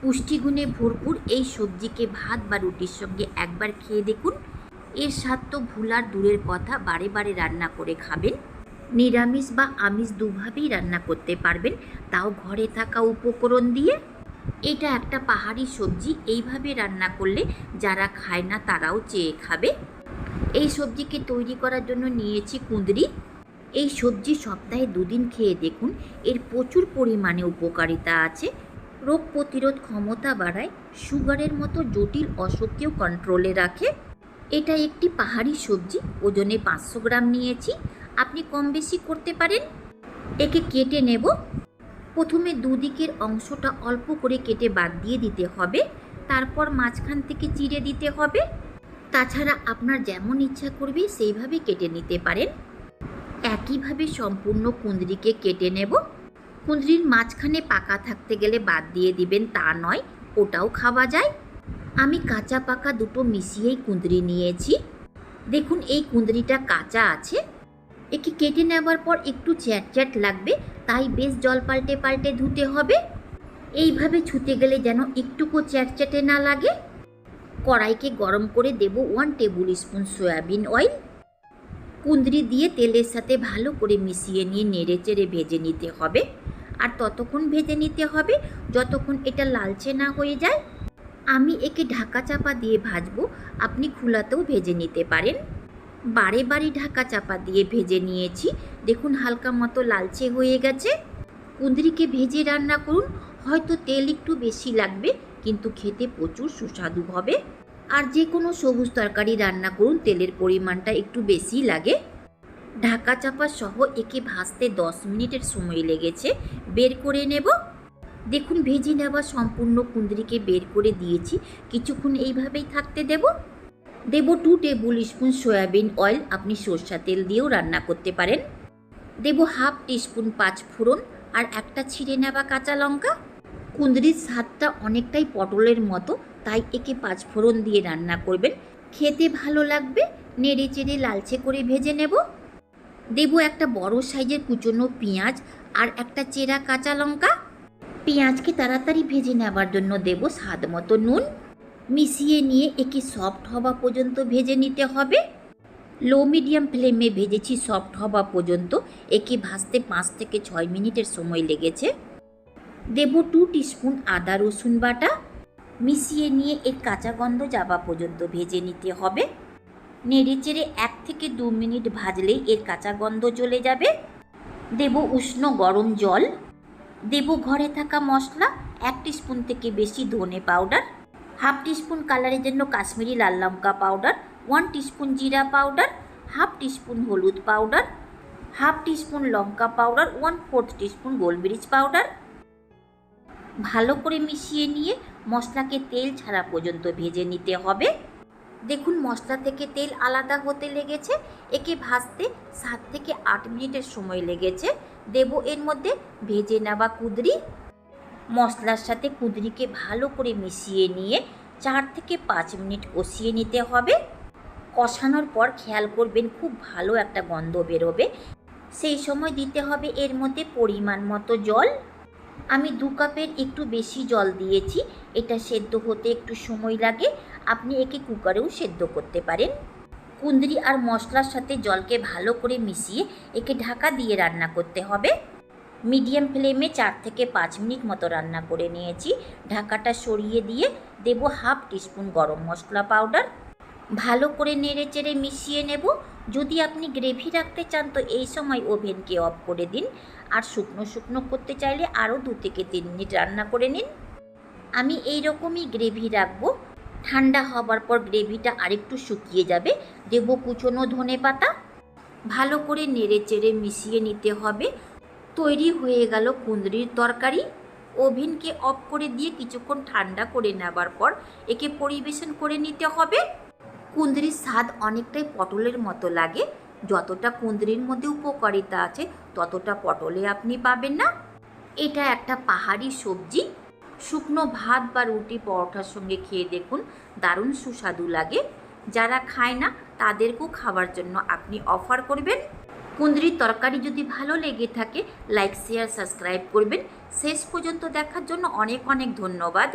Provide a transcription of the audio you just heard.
পুষ্টিগুণে ভরপুর এই সবজিকে ভাত বা রুটির সঙ্গে একবার খেয়ে দেখুন। এর স্বাদ তো ভুলার দূরের কথা, বারে বারে রান্না করে খাবেন। নিরামিষ বা আমিষ দুভাবেই রান্না করতে পারবেন, তাও ঘরে থাকা উপকরণ দিয়ে। এটা একটা পাহাড়ি সবজি, এইভাবে রান্না করলে যারা খায় না তারাও চেয়ে খাবে। এই সবজিকে তৈরি করার জন্য নিয়েছি কুঁদরি। এই সবজি সপ্তাহে 2 দিন খেয়ে দেখুন, এর প্রচুর পরিমাণে উপকারিতা আছে। রোগ প্রতিরোধ ক্ষমতা বাড়ায়, সুগারের মতো জটিল অসুখকেও কন্ট্রোলে রাখে। এটা একটি পাহাড়ি সবজি, ওজনে 500 গ্রাম নিয়েছি, আপনি কম বেশি করতে পারেন। একে কেটে নেব। প্রথমে দুদিকের অংশটা অল্প করে কেটে বাদ দিয়ে দিতে হবে, তারপর মাঝখান থেকে চিড়ে দিতে হবে। তাছাড়া আপনার যেমন ইচ্ছা করবে সেইভাবে কেটে নিতে পারেন। একইভাবে সম্পূর্ণ কুঁদরিকে কেটে নেব। কুঁদরির মাঝখানে পাকা থাকতে গেলে বাদ দিয়ে দিবেন তা নয়, ওটাও খাওয়া যায়। আমি কাঁচা পাকা দুটো মিশিয়েই কুঁদরি নিয়েছি। দেখুন এই কুঁদরিটা কাঁচা আছে। একে কেটে নেওয়ার পর একটু চ্যাট লাগবে, তাই বেশ জল পাল্টে পাল্টে ধুতে হবে। এইভাবে ছুতে গেলে যেন একটুকু চ্যাটচ্যাটে না লাগে। কড়াইকে গরম করে দেব 1 টেবিল স্পুন সয়াবিন অয়েল। কুঁদরি দিয়ে তেলের সাথে ভালো করে মিশিয়ে নিয়ে নেড়ে চেড়ে ভেজে নিতে হবে। আর ততক্ষণ ভেজে নিতে হবে যতক্ষণ এটা লালচে না হয়ে যায়। আমি একে ঢাকা চাপা দিয়ে ভাজবো, আপনি খোলাতেও ভেজে নিতে পারেন। বারে বারে ঢাকা চাপা দিয়ে ভেজে নিয়েছি, দেখুন হালকা মতো লালচে হয়ে গেছে। কুঁদরিকে ভেজে রান্না করুন, হয়তো তেল একটু বেশি লাগবে কিন্তু খেতে প্রচুর সুস্বাদু হবে। আর যে কোনো সবুজ তরকারি রান্না করুন, তেলের পরিমাণটা একটু বেশি লাগে। ঢাকা চাপা সহ একে ভাজতে 10 মিনিটের সময় লেগেছে, বের করে নেব। দেখুন ভেজে নেওয়া সম্পূর্ণ কুঁদরিকে বের করে দিয়েছি, কিছুক্ষণ এইভাবেই থাকতে দেব। 2 টেবিল স্পুন সয়াবিন অয়েল, আপনি সরষা তেল দিয়েও রান্না করতে পারেন। দেব 1/2 টিস্পুন পাঁচফোড়ন আর একটা ছিঁড়ে নেওয়া কাঁচা লঙ্কা। কুঁদরির স্বাদটা অনেকটাই পটলের মতো, তাই একে পাঁচফোড়ন দিয়ে রান্না করবেন, খেতে ভালো লাগবে। নেড়ে চেড়ে লালচে করে ভেজে নেব। দেব একটা বড় সাইজের কুচনো পেঁয়াজ আর একটা চেরা কাঁচা লঙ্কা। পেঁয়াজকে তাড়াতাড়ি ভেজে নেওয়ার জন্য দেব স্বাদ মতো নুন। মিশিয়ে নিয়ে একে সফট হওয়া পর্যন্ত ভেজে নিতে হবে। লো মিডিয়াম ফ্লেমে ভেজেছি সফট হওয়া পর্যন্ত। একে ভাজতে 5 থেকে 6 মিনিটের সময় লেগেছে। দেব 2 টিস্পুন আদা রসুন বাটা। মিশিয়ে নিয়ে এর কাঁচা গন্ধ যাওয়া পর্যন্ত ভেজে নিতে হবে। নেড়ে চেড়ে 1 থেকে 2 মিনিট ভাজলেই এর কাঁচা গন্ধ চলে যাবে। দেব উষ্ণ গরম জল। দেব ঘরে থাকা মশলা, 1 টিস্পুন থেকে বেশি ধনে পাউডার, 1/2 টিস্পুন কালারের জন্য কাশ্মীরি লাল লঙ্কা পাউডার, 1 টিস্পুন জিরা পাউডার, 1/2 টিস্পুন হলুদ পাউডার, 1/2 টিস্পুন লঙ্কা পাউডার, 1/4 টিস্পুন গোলমরিচ পাউডার। ভালো করে মিশিয়ে নিয়ে মশলাকে তেল ছাড়া পর্যন্ত ভেজে নিতে হবে। দেখুন মশলা থেকে তেল আলাদা হতে লেগেছে। একে ভাজতে 7 থেকে 8 মিনিটের সময় লেগেছে। দেব এর মধ্যে ভেজে নেওয়া কুঁদরি। মশলার সাথে কুঁদরিকে ভালো করে মিশিয়ে নিয়ে 4 থেকে 5 মিনিট কষিয়ে নিতে হবে। কষানোর পর খেয়াল করবেন খুব ভালো একটা গন্ধ বেরোবে, সেই সময় দিতে হবে এর মধ্যে পরিমাণ মতো জল। আমি 2 কাপের একটু বেশি জল দিয়েছি। এটা সেদ্ধ হতে একটু সময় লাগে, আপনি একে কুকারেও সেদ্ধ করতে পারেন। কুঁদরি আর মশলার সাথে জলকে ভালো করে মিশিয়ে একে ঢাকা দিয়ে রান্না করতে হবে। মিডিয়াম ফ্লেমে 4 থেকে 5 মিনিট মতো রান্না করে নিয়েছি। ঢাকাটা সরিয়ে দিয়ে দেব 1/2 টিস্পুন গরম মশলা পাউডার। ভালো করে নেড়ে চেড়ে মিশিয়ে নেব। যদি আপনি গ্রেভি রাখতে চান তো এই সময় ওভেনকে অফ করে দিন, আর শুকনো শুকনো করতে চাইলে আরও 2 থেকে 3 মিনিট রান্না করে নিন। আমি এই রকমই গ্রেভি রাখবো। ঠান্ডা হবার পর গ্রেভিটা আরেকটু শুকিয়ে যাবে। দেব কুচনো ধনে পাতা। ভালো করে নেড়ে চেড়ে মিশিয়ে নিতে হবে। তৈরি হয়ে গেল কুঁদরির তরকারি। ওভেনকে অফ করে দিয়ে কিছুক্ষণ ঠান্ডা করে নেবার পর একে পরিবেশন করে নিতে হবে। কুঁদরির স্বাদ অনেকটাই পটলের মতো লাগে। যতটা কুঁদরির মধ্যে উপকারিতা আছে ততটা পটলে আপনি পাবেন না। এটা একটা পাহাড়ি সবজি। শুকনো ভাত বা রুটি পরোটার সঙ্গে খেয়ে দেখুন, দারুণ সুস্বাদু লাগে। যারা খায় না তাদেরকেও খাওয়ার জন্য আপনি অফার করবেন। কুঁদরির তরকারি যদি ভালো লেগে থাকে লাইক শেয়ার সাবস্ক্রাইব করবেন। শেষ পর্যন্ত দেখার জন্য অনেক অনেক ধন্যবাদ।